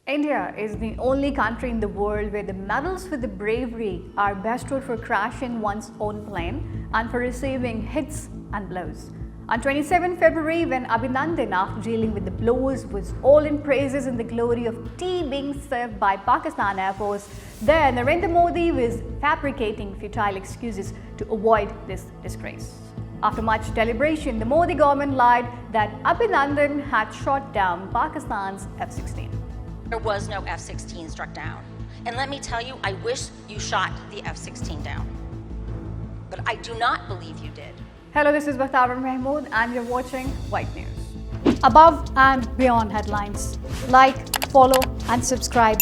India is the only country in the world where the medals for the bravery are bestowed for crashing one's own plane and for receiving hits and blows. On 27 February, when ABHINANDAN, after dealing with the blows, was all in praises in the glory of tea being served by Pakistan Air Force, there Narendra Modi was fabricating futile excuses to avoid this disgrace. After much deliberation, the Modi government lied that ABHINANDAN had shot down Pakistan's F-16. There was no F-16 struck down. And let me tell you, I wish you shot the F-16 down. But I do not believe you did. Hello, this is 𝐓𝐫𝐞𝐻 and you're watching White News. Above and beyond headlines, like, follow and subscribe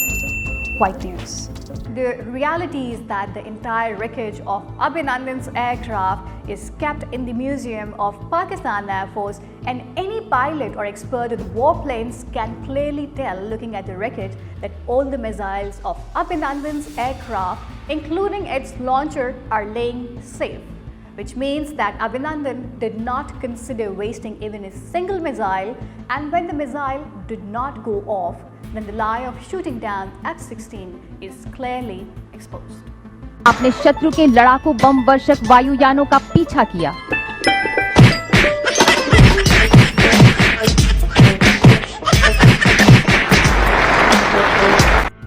White News. The reality is that the entire wreckage of ABHINANDAN's aircraft is kept in the museum of Pakistan Air Force, and any pilot or expert with warplanes can clearly tell, looking at the wreckage, that all the missiles of ABHINANDAN's aircraft, including its launcher, are laying safe. Which means that ABHINANDAN did not consider wasting even a single missile, and when the missile did not go off, then the lie of shooting down F-16 is clearly exposed. अपने शत्रु के लड़ाकू बम वर्षक वायुयानों का पीछा किया।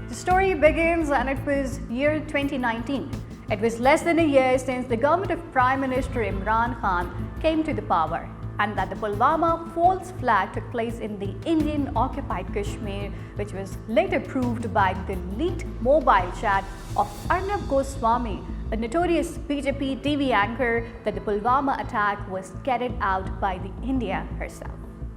The story begins and it was year 2019. It was less than a year since the government of Prime Minister Imran Khan came to the power, and that the Pulwama false flag took place in the Indian-occupied Kashmir, which was later proved by the leaked mobile chat of Arnab Goswami, a notorious BJP TV anchor, that the Pulwama attack was carried out by the India herself.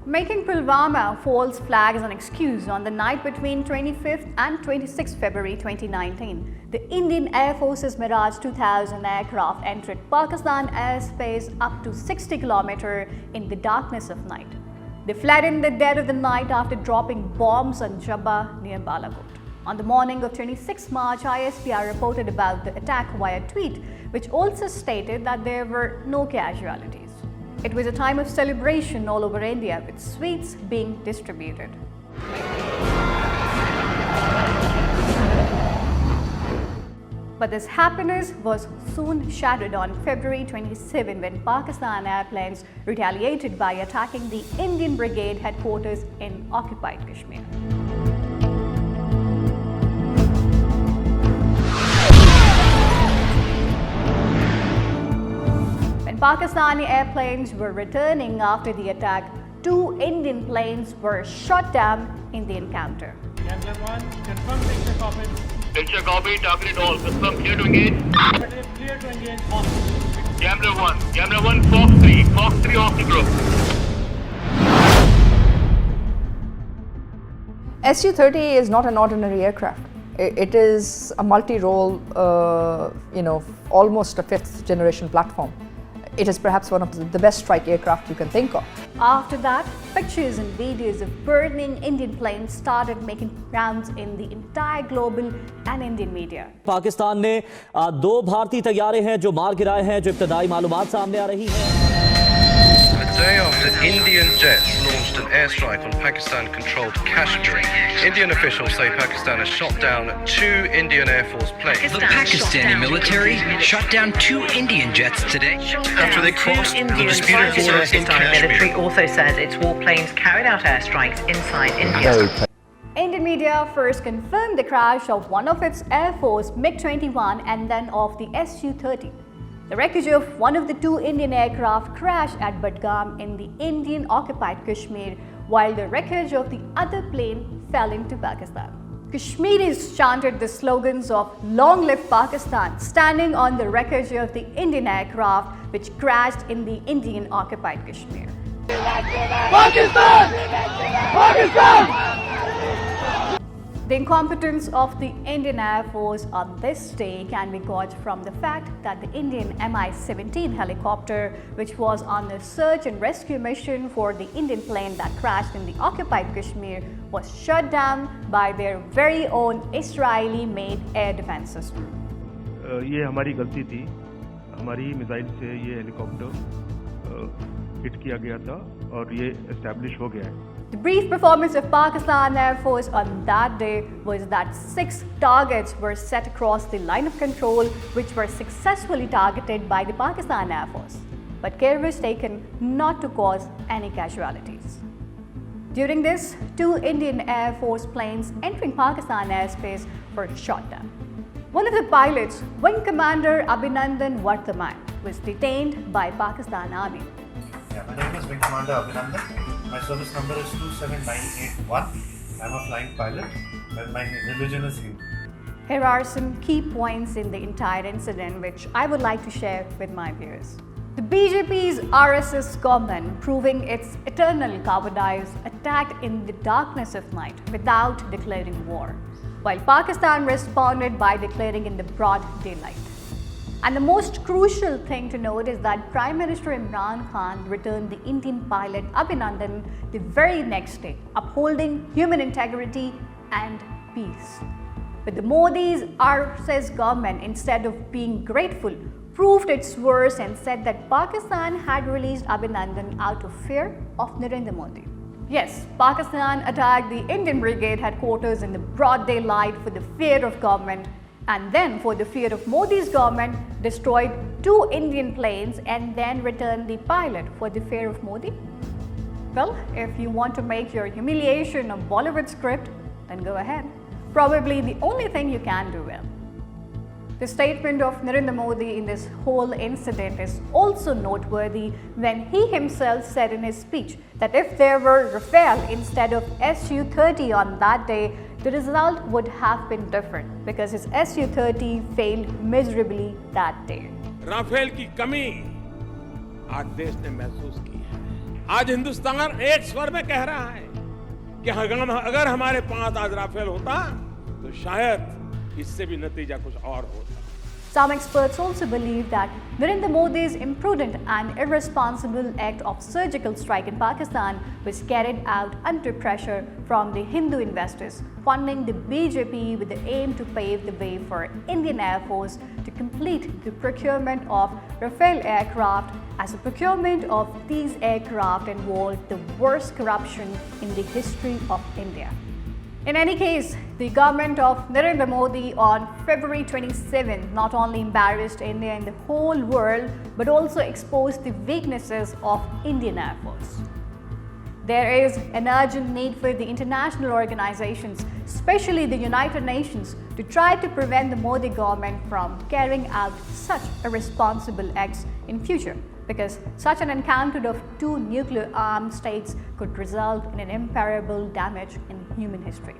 Making Pulwama false flag as an excuse, on the night between 25th and 26th February 2019, the Indian Air Force's Mirage 2000 aircraft entered Pakistan airspace up to 60 km in the darkness of night. They fled in the dead of the night after dropping bombs on Jabba near Balakot. On the morning of 26 March, ISPR reported about the attack via tweet, which also stated that there were no casualties. It was a time of celebration all over India, with sweets being distributed. But this happiness was soon shattered on February 27 when Pakistan airplanes retaliated by attacking the Indian Brigade headquarters in occupied Kashmir. When Pakistani airplanes were returning after the attack, 2 Indian planes were shot down in the encounter. Gambler 1, confirm picture copy. Picture copy, target all. Confirm, clear to engage. Clear to engage. Gambler 1, Fox 3 off the group. Su-30 is not an ordinary aircraft. It is a multi-role, almost a 5th generation platform. It is perhaps one of the best strike aircraft you can think of. After that, pictures and videos of burning Indian planes started making rounds in the entire global and Indian media. Pakistan ने 2 भारतीय तैयारे हैं जो मार गिराए हैं, जो इब्तदाई मालूमात सामने आ रही हैं। A day after Indian jets launched an airstrike on Pakistan-controlled Kashmir, Indian officials say Pakistan has shot down 2 Indian Air Force planes. The Pakistani military shot down 2 Indian jets today after they crossed the disputed border in Pakistani military Kashmir. also says its warplanes carried out airstrikes inside India. Indian media first confirmed the crash of one of its Air Force MiG-21 and then of the Su-30. The wreckage of one of the 2 Indian aircraft crashed at Budgam in the Indian-occupied Kashmir, while the wreckage of the other plane fell into Pakistan. Kashmiris chanted the slogans of "Long live Pakistan," standing on the wreckage of the Indian aircraft which crashed in the Indian-occupied Kashmir. Pakistan! Pakistan! The incompetence of the Indian Air Force on this day can be gauged from the fact that the Indian Mi-17 helicopter, which was on a search and rescue mission for the Indian plane that crashed in the occupied Kashmir, was shot down by their very own Israeli-made air defense system. ये हमारी गलती थी, हमारी missile से ये helicopter hit किया गया था और ये एस्टैब्लिश हो गया है। The brief performance of Pakistan Air Force on that day was that 6 targets were set across the line of control, which were successfully targeted by the Pakistan Air Force. But care was taken not to cause any casualties. During this, 2 Indian Air Force planes entering Pakistan airspace were shot down. One of the pilots, Wing Commander ABHINANDAN was detained by Pakistan Army. Yeah, my name is Wing Commander ABHINANDAN. My service number is 27981. I'm a flying pilot and my religion is Hindu. Here are some key points in the entire incident which I would like to share with my viewers. The BJP's RSS government, proving its eternal cowardice, attacked in the darkness of night without declaring war, while Pakistan responded by declaring in the broad daylight. And the most crucial thing to note is that Prime Minister Imran Khan returned the Indian pilot ABHINANDAN the very next day, upholding human integrity and peace. But the Modi's RSS government, instead of being grateful, proved its worst and said that Pakistan had released ABHINANDAN out of fear of Narendra Modi. Yes, Pakistan attacked the Indian brigade headquarters in the broad daylight for the fear of government, and then for the fear of Modi's government, destroyed 2 Indian planes and then returned the pilot for the fear of Modi. Well, if you want to make your humiliation a Bollywood script, then go ahead. Probably the only thing you can do well. The statement of Narendra Modi in this whole incident is also noteworthy when he himself said in his speech that if there were Rafael instead of Su-30 on that day, the result would have been different because his Su-30 failed miserably that day. Rafale की कमी आज देश ने महसूस की है। आज हिंदुस्तान एक स्वर में कह रहा है कि अगर हमारे पास आज राफेल होता तो शायद इससे भी नतीजा कुछ और होता। Some experts also believe that Narendra Modi's imprudent and irresponsible act of surgical strike in Pakistan was carried out under pressure from the Hindu investors funding the BJP with the aim to pave the way for Indian Air Force to complete the procurement of Rafael aircraft, as the procurement of these aircraft involved the worst corruption in the history of India. In any case, the government of Narendra Modi on February 27 not only embarrassed India in the whole world, but also exposed the weaknesses of Indian Air Force. There is an urgent need for the international organizations, especially the United Nations, to try to prevent the Modi government from carrying out such irresponsible acts in future, because such an encounter of 2 nuclear-armed states could result in an irreparable damage in human history.